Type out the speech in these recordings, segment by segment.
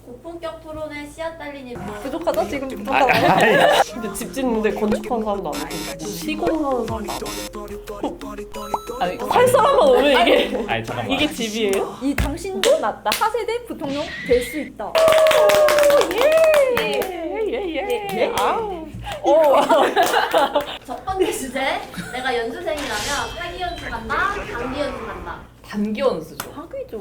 고품격 토론에 씨앗 달리니 부족하다 지금 근데 집 짓는데 건축하는 사람도 아니고 시공하는 사람도 아니고 살 사람만 오면 이게 아니 잠깐만. 이게 집이에요? 이 당신도 맞다. 하세대 부통령 될 수 있다. 예예예. 아우. 첫 번째 주제 내가 연수생이라면 학위 연수 간다 단기 연수 간다. 단기 연수죠. 학위죠.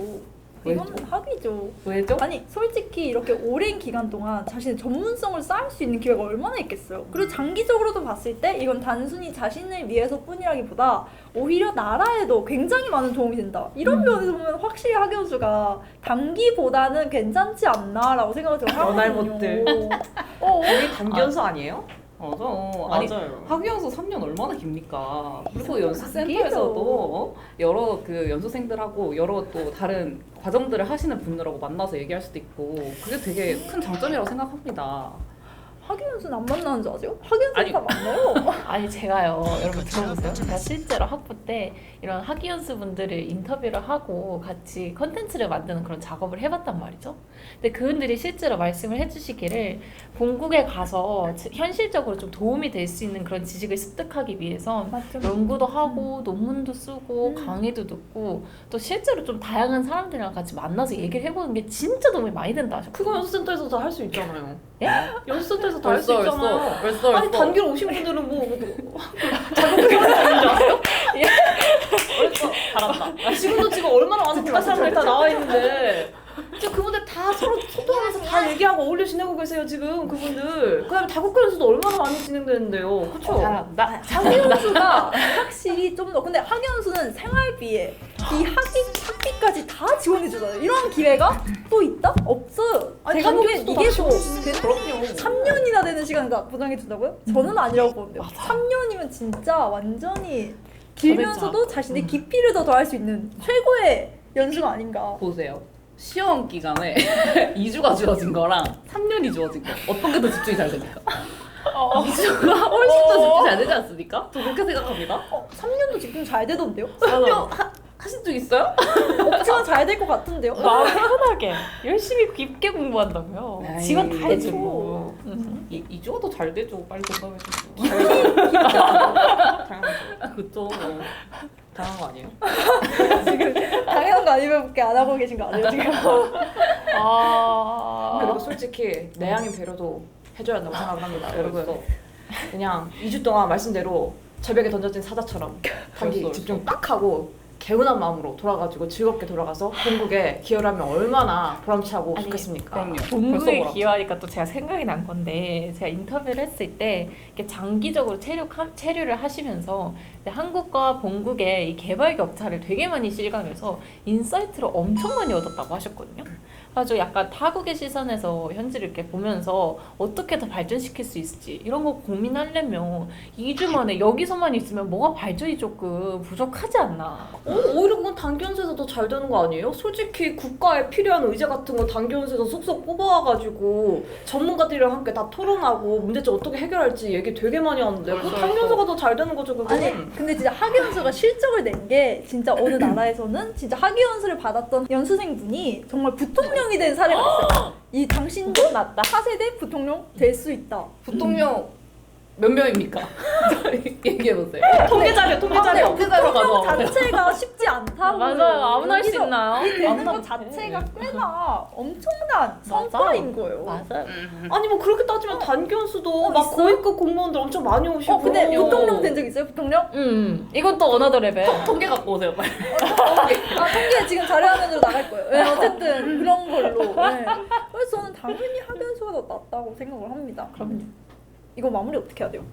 왜죠? 이건 학위죠. 왜죠? 아니 솔직히 이렇게 오랜 기간 동안 자신의 전문성을 쌓을 수 있는 기회가 얼마나 있겠어요. 그리고 장기적으로도 봤을 때 이건 단순히 자신을 위해서뿐이라기보다 오히려 나라에도 굉장히 많은 도움이 된다. 이런 면에서 보면 확실히 학연수가 단기보다는 괜찮지 않나라고 생각을 제가 연할 하거든요. 못들. 우리 단기 연수 아니에요? 맞아. 아니 맞아요. 학위연수 3년 얼마나 깁니까? 그리고 단기죠. 연수센터에서도 여러 그 연수생들하고 여러 또 다른 과정들을 하시는 분들하고 만나서 얘기할 수도 있고 그게 되게 큰 장점이라고 생각합니다. 학연수는 안 만나는 줄 아세요? 학연수 아니. 다 만나요. 아니 제가요 여러분 들어보세요. 제가 실제로 학부 때 이런 학위연수분들을 인터뷰를 하고 같이 컨텐츠를 만드는 그런 작업을 해봤단 말이죠. 근데 그분들이 실제로 말씀을 해주시기를 본국에 가서 현실적으로 좀 도움이 될 수 있는 그런 지식을 습득하기 위해서 맞죠. 연구도 하고 논문도 쓰고 강의도 듣고 또 실제로 좀 다양한 사람들이랑 같이 만나서 얘기를 해보는 게 진짜 도움이 많이 된다 하셨거든요. 그거 연수센터에서 다 할 수 있잖아요. 예? 연수센터에서 다 할 수 있잖아요. 벌써 아니 단기로 오신 분들은 뭐 자격증이 있는 줄 아세요? 벌써 잘한다. 지금 얼마나 많은 국가 사람들이 다 나와 있는데 지금 그분들 다 서로 소통하면서 다 얘기하고 어울려 지내고 계세요 지금 그분들. 그다음에 다국가 연수도 얼마나 많이 진행되는데요, 그렇죠? 잘한다. 학연수가 확실히 좀 더 근데 학연수는 생활비에 이 학비까지 다 지원해주잖아요. 이런 기회가 또 있다? 없어요. 아니, 제가 보기엔 단기연수도 이게 다 더 그럼요. 3년이나 되는 시간을 다 보장해준다고요? 저는 아니라고 보는데요. 3년이면 진짜 완전히 길면서도 자신의 깊이를 더 더할 수 있는 최고의 연수가 아닌가. 보세요. 시험 기간에 2주가 주어진 거랑 3년이 주어진 거 어떤 게 더 집중이 잘 됩니까? 2주가 훨씬 더 집중이 잘 되지 않습니까? 저 그렇게 생각합니다. 3년도 집중 잘 되던데요? 3년 하신 적 있어요? 없지만 잘 될 것 같은데요? 마음 편하게 열심히 깊게 공부한다며. 에이, 지원 다 그쵸. 해주고. 2주가 더 잘 되죠. 빨리 공감해주고. 그쵸. 당한 거 아니에요? 지금 당연한 거 아니면 밖에 안 하고 계신 거 아니에요 지금? 그리고 솔직히 내향인 배려도 해줘야 한다고 생각을 합니다, 여러분. 벌써. 그냥 2주 동안 말씀대로 절벽에 던져진 사자처럼 단기 벌써. 집중 딱 하고 개운한 마음으로 돌아가지고 즐겁게 돌아가서 본국에 기여를 하면 얼마나 보람차고 아니, 좋겠습니까? 그럼요. 본부에 벌써 기여하니까 또 제가 생각이 난 건데 제가 인터뷰를 했을 때 이렇게 장기적으로 체류를 하시면서 이제 한국과 본국의 이 개발 격차를 되게 많이 실감해서 인사이트를 엄청 많이 얻었다고 하셨거든요. 그래서 약간 타국의 시선에서 현지를 이렇게 보면서 어떻게 더 발전시킬 수 있을지 이런 거 고민하려면 2주 만에 여기서만 있으면 뭐가 발전이 조금 부족하지 않나. 오히려 그건 단기 연수에서 더 잘 되는 거 아니에요? 솔직히 국가에 필요한 의제 같은 거 단기 연수에서 쏙쏙 뽑아와가지고 전문가들이랑 함께 다 토론하고 문제점 어떻게 해결할지 얘기 되게 많이 하는데 그 단기 연수가 더 잘 되는 거죠, 그건. 아니 근데 진짜 학위연수가 실적을 낸 게 진짜 어느 나라에서는 진짜 학위연수를 받았던 연수생분이 정말 부통령이 된 사례가 있어요. 이 당신도 맞다. 하세대 부통령 될 수 있다. 부통령 몇 명입니까? 얘기해보세요. 통계 자료. 부통령 가서. 자체가 쉽지 않다고. 맞아요. 아무나 할 수 여기서 있나요? 이 되는 아무나 것 자체가 꽤나 엄청난 성과인 거예요. 맞아요. 아니 뭐 그렇게 따지면 단기 연수도 막 있어? 고위급 공무원들 엄청 많이 오시고. 근데 부통령 된 적 있어요? 부통령? 이건 또 어나더 레벨. 통계 갖고 오세요, 빨리. 통계 지금 자료화면으로 나갈 거예요. 네, 어쨌든 그런 걸로. 네. 그래서 저는 당연히 학연수가 더 낫다고 생각을 합니다. 그럼요. 이거 마무리 어떻게 해야 돼요?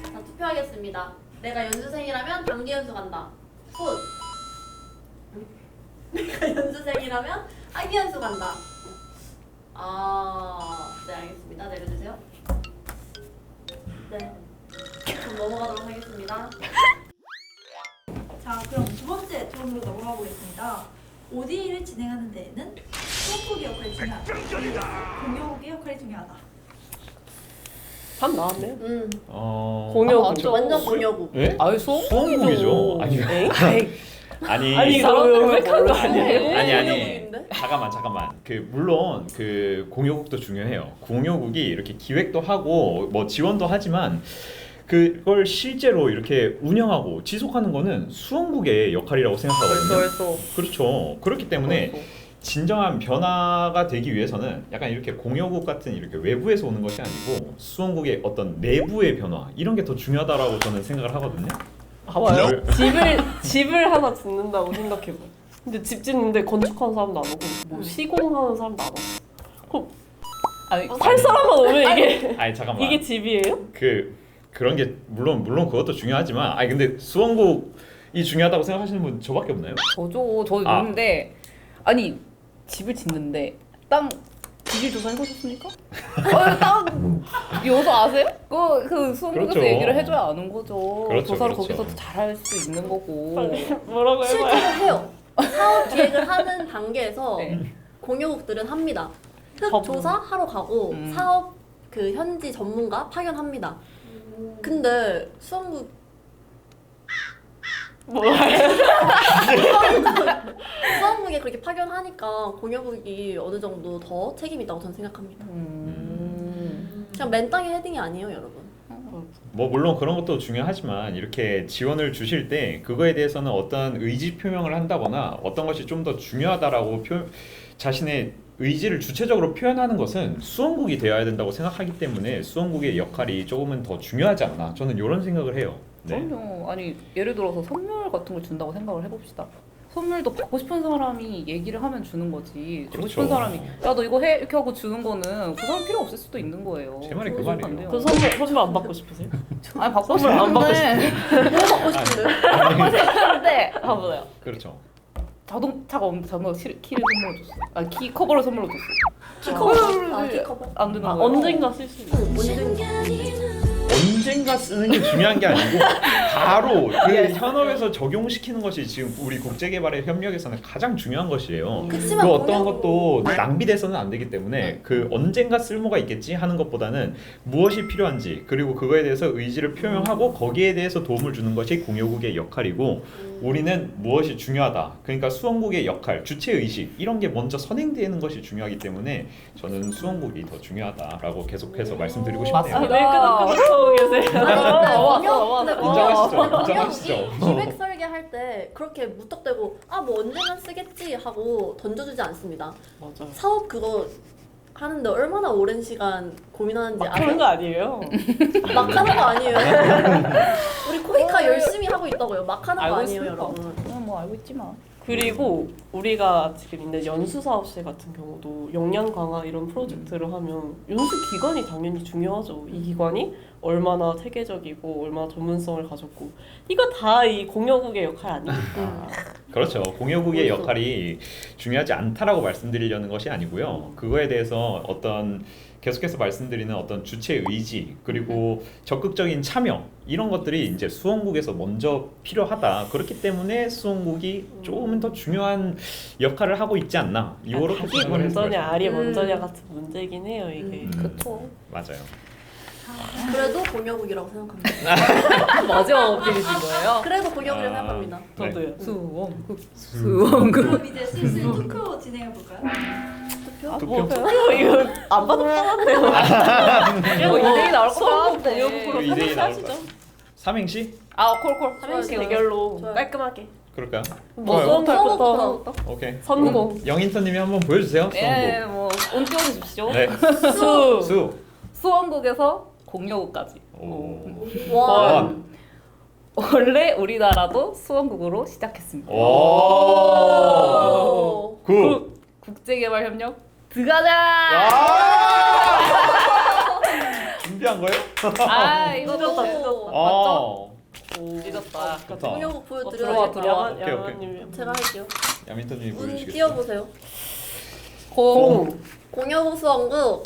자 투표하겠습니다. 내가 연수생이라면 단기 연수 간다. 손. 내가 연수생이라면 학위 연수 간다. 네 알겠습니다. 내려주세요. 네. 그럼 넘어가도록 하겠습니다. 자, 그럼 두 번째 토론으로 넘어가 보겠습니다. ODA를 진행하는 데에는 수업국의 역할이 중요하다. 공유국의 역할이 중요하다. 답 나왔네요. 어. 공유 맞죠? 완전 공여국. 예? 아유, 수험국이죠. 아니 에이? 아니 아니 사람들은 왜 왜 그런 거 아니, 아니에요? 아니 잠깐만 그 물론 그 공효국도 중요해요. 공효국이 이렇게 기획도 하고 뭐 지원도 하지만 그걸 실제로 이렇게 운영하고 지속하는 거는 수원국의 역할이라고 생각하거든요. 벌써 그렇죠. 그렇기 때문에 진정한 변화가 되기 위해서는 약간 이렇게 공효국 같은 이렇게 외부에서 오는 것이 아니고 수원국의 어떤 내부의 변화 이런 게 더 중요하다라고 저는 생각을 하거든요. 봐봐요. 집을 하나 짓는다고 생각해봐. 근데 집 짓는데 건축하는 사람도 안 오고 뭐 시공하는 사람도 안 오고. 아니 살 사람만 오면 이게 아니 잠깐만. 이게 집이에요? 그런 게 물론 그것도 중요하지만 아니 근데 수원국이 중요하다고 생각하시는 분 저밖에 없나요? 저도 아. 있는데 아니 집을 짓는데 땅 지질 조사 해보셨습니까? 땅 요소 아세요? 그 수원국에서 그렇죠. 얘기를 해줘야 아는 거죠. 그렇죠, 조사를 그렇죠. 거기서 잘할 수 있는 거고. 뭐라고 실제로 해봐요. 해요. 사업 기획을 하는 단계에서 네. 공효국들은 합니다. 흙 전문. 조사하러 가고 사업 그 현지 전문가 파견합니다. 근데 수원국 수원국에 그렇게 파견하니까 공효국이 어느 정도 더 책임이 있다고 저는 생각합니다. 그냥 맨 땅에 헤딩이 아니에요, 여러분. 뭐 물론 그런 것도 중요하지만 이렇게 지원을 주실 때 그거에 대해서는 어떤 의지 표명을 한다거나 어떤 것이 좀 더 중요하다라고 자신의 의지를 주체적으로 표현하는 것은 수원국이 되어야 된다고 생각하기 때문에 수원국의 역할이 조금은 더 중요하지 않나 저는 이런 생각을 해요. 네. 그럼요. 아니 예를 들어서 선물 같은 걸 준다고 생각을 해봅시다. 선물도 받고 싶은 사람이 얘기를 하면 주는 거지. 주고 싶은 그렇죠. 사람이 야 너 이거 해 이렇게 하고 주는 거는 그 사람 필요 없을 수도 있는 거예요. 제 말이 그 그러면 말이에요. 안 돼요. 그 선물 안 받고 싶으세요? 아니 받고 선물 안 받고 싶은데 뭐 받고 싶은데요? 근데 봐봐요. 그렇죠. 자동차가 없는데 자동차 키를 선물로 줬어. 아 키 커버를 선물로 줬어. 키커버. 아, 키커버. 안 되는 아, 거예요. 언젠가 쓸 수 있어요. 언젠가 쓰는 게 중요한 게 아니고 바로 그 현업에서 적용시키는 것이 지금 우리 국제개발의 협력에서는 가장 중요한 것이에요. 그치만 그 어떤 공효국- 것도 낭비돼서는 안 되기 때문에 그 언젠가 쓸모가 있겠지 하는 것보다는 무엇이 필요한지 그리고 그거에 대해서 의지를 표명하고 거기에 대해서 도움을 주는 것이 공효국의 역할이고 우리는 무엇이 중요하다. 그러니까 수원국의 역할, 주체의식 이런 게 먼저 선행되는 것이 중요하기 때문에 저는 수원국이 더 중요하다라고 계속해서 말씀드리고 싶네요. 아, 왜 끄덕끄덕 하고 계세요? 아니 근데 인정하시죠? 공효국이 인정하시죠? 기획 설계할 때 그렇게 무턱대고 아 뭐 언젠간 쓰겠지 하고 던져주지 않습니다. 맞아요. 사업 그거 하는데 얼마나 오랜 시간 고민하는지 막 하는 거 아니에요? 막 하는 거 아니에요. 우리 코이카 열심히 하고 있다고요. 막 하는 거 알고 아니에요, 있습니다. 여러분. 저는 뭐 알고 있지만. 그리고 우리가 지금 있는 연수사업실 같은 경우도 역량 강화 이런 프로젝트를 하면 연수 기관이 당연히 중요하죠. 이 기관이 얼마나 체계적이고 얼마나 전문성을 가졌고 이거 다 이 공여국의 역할 아닙니까? 그렇죠. 공효국의 그렇죠. 역할이 중요하지 않다라고 말씀드리려는 것이 아니고요. 그거에 대해서 어떤 계속해서 말씀드리는 어떤 주체 의지 그리고 적극적인 참여 이런 것들이 이제 수원국에서 먼저 필요하다. 그렇기 때문에 수원국이 조금은 더 중요한 역할을 하고 있지 않나. 이렇게 닭이 생각을 해서 먼저냐 말씀드립니다. 알이 먼저냐 같은 문제긴 해요 이게. 그쵸. 맞아요. 그래도 공여국이라고 생각합니다. 맞아 빌리신 거예요? 그래도 공여국이라고 아. 생각합니다. 저도요. 수원국. 수원국. 그럼 이제 슬슬 토크 진행해 볼까요? 투표. 이거 안 받아도 뻔한데요. 뭐 2대2 나올 것 수원국 같은데. 공여국으로 이거 2대2 나올 하시죠. 거야. 삼행시? 아 콜콜. 삼행시 좋아요. 대결로 좋아요. 깔끔하게. 그럴까요? 뭐 좋아요. 수원부터 오케이. 선공. 영인터님이 한번 보여주세요. 네, 수원국. 뭐운 띄워주십시오. 네. 수. 수원국에서 공여국까지. 오. 와. 원. 원래 우리나라도 수원국으로 시작했습니다. 오. 구. 국제개발협력 들어가자. 아! 준비한 거예요? 아 이것도 오. 아. 잊었다. 좋다. 공여국 들어와, 보여드려요. 들어와. 오케이, 오케이. 야만님. 제가 할게요. 야민터님이 운 보여주시겠어요? 띄워보세요. 공. 공여국 수원국.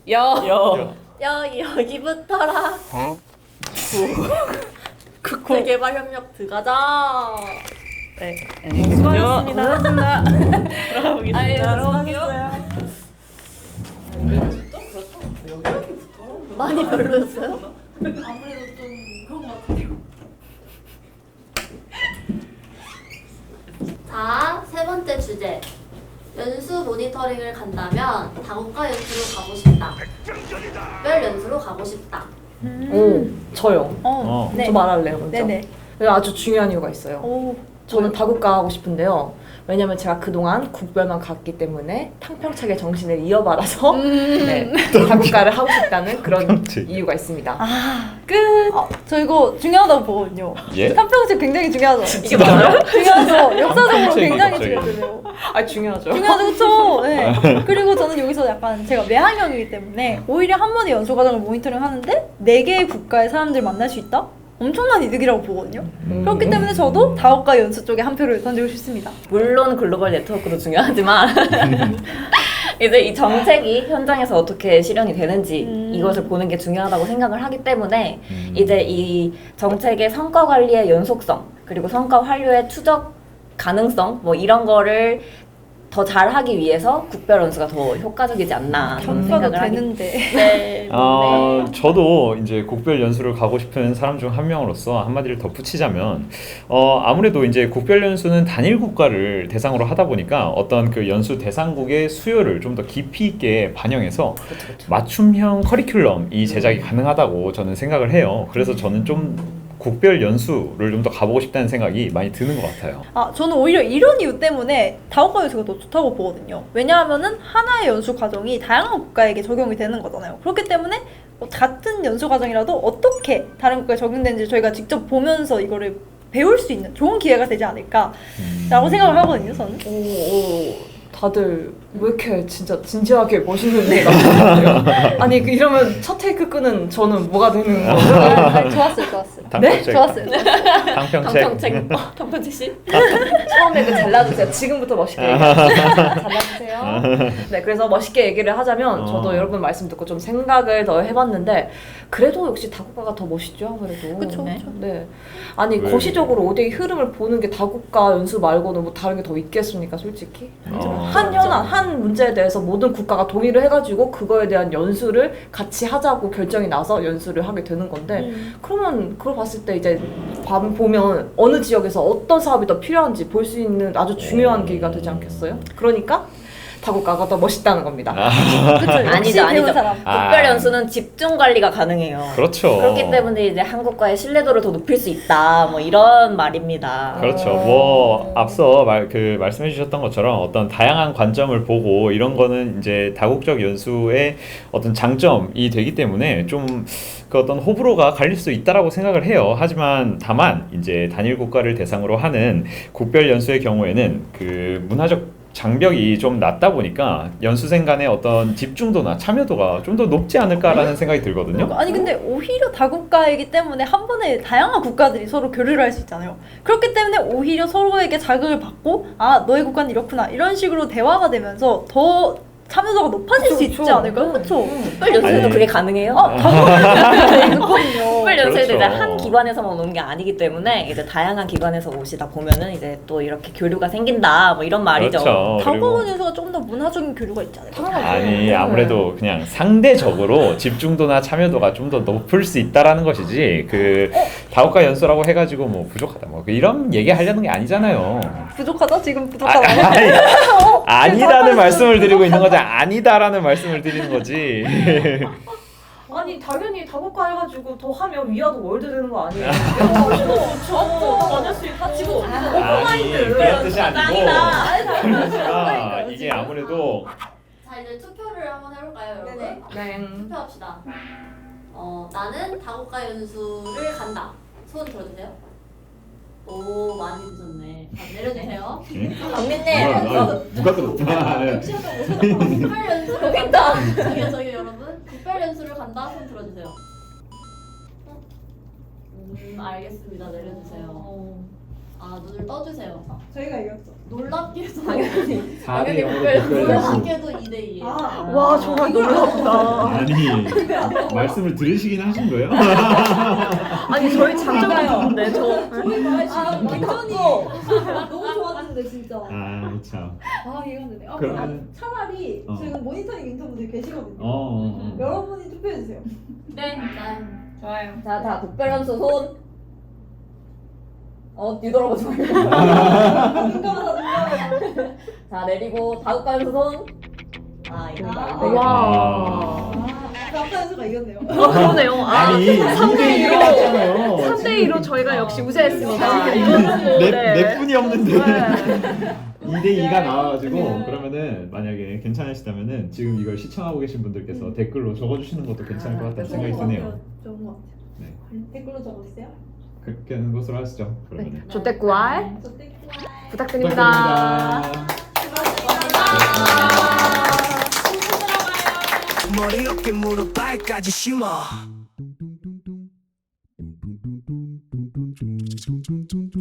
여. 야. 여기부터라. 국제개발협력 들어가자. 네. 수고하셨습니다. 들어가보겠습니다. 아예 들어가겠어요. 많이 별로였어요? 아무래도 좀 그런 것 같아요. 모니터링을 간다면 다국가 연수로 가고 싶다. 특별 연수로 가고 싶다. 오, 저요. 네. 저 말할래요, 먼저. 네네. 아주 중요한 이유가 있어요. 오. 저는 다국가 하고 싶은데요. 왜냐면 제가 그동안 국별만 갔기 때문에 탕평책의 정신을 이어받아서 네, 다국가를 하고 싶다는 그런 탕평책. 이유가 있습니다. 끝. 저 이거 중요하다고 보거든요. 예? 탐평책 굉장히 중요하죠. 이게 맞아요? 중요하죠. 역사적으로 탐평책이 굉장히 갑자기. 중요해요. 아, 중요하죠. 중요하죠, 그쵸? 네. 그리고 저는 여기서 약간 제가 외환형이기 때문에 오히려 한 번의 연수 과정을 모니터링 하는데 4개의 국가의 사람들 만날 수 있다? 엄청난 이득이라고 보거든요. 그렇기 때문에 저도 다국가 연수 쪽에 한 표를 던지고 싶습니다. 물론 글로벌 네트워크도 중요하지만 이제 이 정책이 현장에서 어떻게 실현이 되는지 이것을 보는 게 중요하다고 생각을 하기 때문에 이제 이 정책의 성과 관리의 연속성 그리고 성과 환류의 추적 가능성 뭐 이런 거를 더 잘하기 위해서 국별 연수가 더 효과적이지 않나 저는 평가도 생각을 하기 되는데. 네. 저도 이제 국별 연수를 가고 싶은 사람 중 한 명으로서 한마디를 덧붙이자면 아무래도 이제 국별 연수는 단일 국가를 대상으로 하다 보니까 어떤 그 연수 대상국의 수요를 좀 더 깊이 있게 반영해서 맞춤형 커리큘럼이 제작이 가능하다고 저는 생각을 해요. 그래서 저는 좀 국별 연수를 좀 더 가보고 싶다는 생각이 많이 드는 것 같아요. 저는 오히려 이런 이유 때문에 다국가 연수가 더 좋다고 보거든요. 왜냐하면은 하나의 연수 과정이 다양한 국가에게 적용이 되는 거잖아요. 그렇기 때문에 같은 연수 과정이라도 어떻게 다른 국가에 적용되는지 저희가 직접 보면서 이거를 배울 수 있는 좋은 기회가 되지 않을까라고 생각을 하거든요, 저는. 다들 왜 이렇게 진짜 진지하게 멋있는 애가 같아요? 아니 이러면 첫 테이크 끄는 저는 뭐가 되는 거죠? 좋았어요. 탕평책. 좋았어요. 탕평책. 탕평책 씨? 처음에 그 잘라주세요. 지금부터 멋있게 잘라주세요. 네, 그래서 멋있게 얘기를 하자면 저도 여러분 말씀 듣고 좀 생각을 더 해봤는데 그래도 역시 다국가가 더 멋있죠, 아무래도. 그쵸. 네. 아니 왜? 거시적으로 5대2 흐름을 보는 게 다국가 연수 말고는 뭐 다른 게 더 있겠습니까, 솔직히? 한 문제에 대해서 모든 국가가 동의를 해가지고 그거에 대한 연수를 같이 하자고 결정이 나서 연수를 하게 되는 건데 그러면 그걸 봤을 때 이제 보면 어느 지역에서 어떤 사업이 더 필요한지 볼 수 있는 아주 중요한 계기가 되지 않겠어요? 그러니까 다국가가 더 멋있다는 겁니다. 그쵸? 아니죠, 역시 배운 아니죠. 사람. 국별 연수는 집중 관리가 가능해요. 그렇죠. 그렇기 때문에 이제 한국과의 신뢰도를 더 높일 수 있다. 뭐 이런 말입니다. 그렇죠. 뭐 앞서 말씀해 주셨던 것처럼 어떤 다양한 관점을 보고 이런 거는 이제 다국적 연수의 어떤 장점이 되기 때문에 좀 그 어떤 호불호가 갈릴 수 있다라고 생각을 해요. 하지만 다만 이제 단일 국가를 대상으로 하는 국별 연수의 경우에는 그 문화적 장벽이 좀 낮다 보니까 연수생 간의 어떤 집중도나 참여도가 좀 더 높지 않을까라는 생각이 들거든요. 아니 근데 오히려 다국가이기 때문에 한 번에 다양한 국가들이 서로 교류를 할 수 있잖아요. 그렇기 때문에 오히려 서로에게 자극을 받고 너의 국가는 이렇구나 이런 식으로 대화가 되면서 더 참여도가 높아질 수 있지 않을까요? 그렇죠. 특별 연수에도 아니. 그게 가능해요? 있거든요. 특별 연수에도 이제 그렇죠. 한 기관에서만 오는 게 아니기 때문에 이제 다양한 기관에서 오시다 보면은 이제 또 이렇게 교류가 생긴다 뭐 이런 말이죠. 그렇죠. 그리고 다국가 연수가 좀 더 문화적인 교류가 있지 않을까요? 아니 아무래도 그냥 상대적으로 집중도나 참여도가 좀 더 높을 수 있다라는 것이지 그 다국가 연수라고 해가지고 뭐 부족하다 뭐 이런 얘기 하려는 게 아니잖아요. 부족하다? 지금 부족하다. 아니라는 말씀을 드리고 있는 거지 아니다라는 말씀을 드리는 거지. 아니 당연히 다국가 해가지고 더 하면 위아더 월드 되는 거 아니에요? 좋죠. 맞을 수 있다. 지금 아니 그런 뜻이 아니고 짱이다. 이게 아무래도 자 이제 투표를 한번 해볼까요, 여러분? 네네. 투표합시다. 나는 다국가 연수를 간다. 손 들어주세요. 오 많이 드셨네. 내려주세요. 누가 들었다. 국별 연수 간다. 저기 여러분 국별 연수를 간다. 손 들어주세요. 알겠습니다. 내려주세요. 눈을 떠주세요. 저희가 이겼죠. 놀랍게도 당연히 4대0 놀랍게도 2대2. 와 정말 놀랍다. 아니 말씀을 들으시긴 하신 거예요? 아니 저희 장점이 있는데 저 저희 말 지금 완전히 너무 좋았는데 진짜. 아 참. 이해가 안 되네. 그러면- 차라리 지금 모니터링 인터분들 계시거든요. 어. 여러분이 투표해 주세요. 네. 좋아요. 자, 다 국별 연수 손. 뒤돌아보지 말고. 자, 내리고 다국가연수 손. 이거. 와. 남편수가 이겼네요. 그러네요. 아니 2대 2로 갔잖아요. 3대2로 저희가 역시 우세했습니다. 내 뿐이 없는데 2대 2가 나와가지고 그러면은 만약에 괜찮으시다면은 지금 이걸 시청하고 계신 분들께서 댓글로 적어주시는 것도 괜찮을 것 같다는 생각이 드네요. 좋은 것 같아요. 네. 댓글로 적어주세요. 그렇게 하는 것으로 하시죠. 그러면은 조태꾸알 저 땡큐. 부탁드립니다. 머리 어깨 무릎 발까지 심어 둥둥둥둥 둥둥둥둥 둥둥둥둥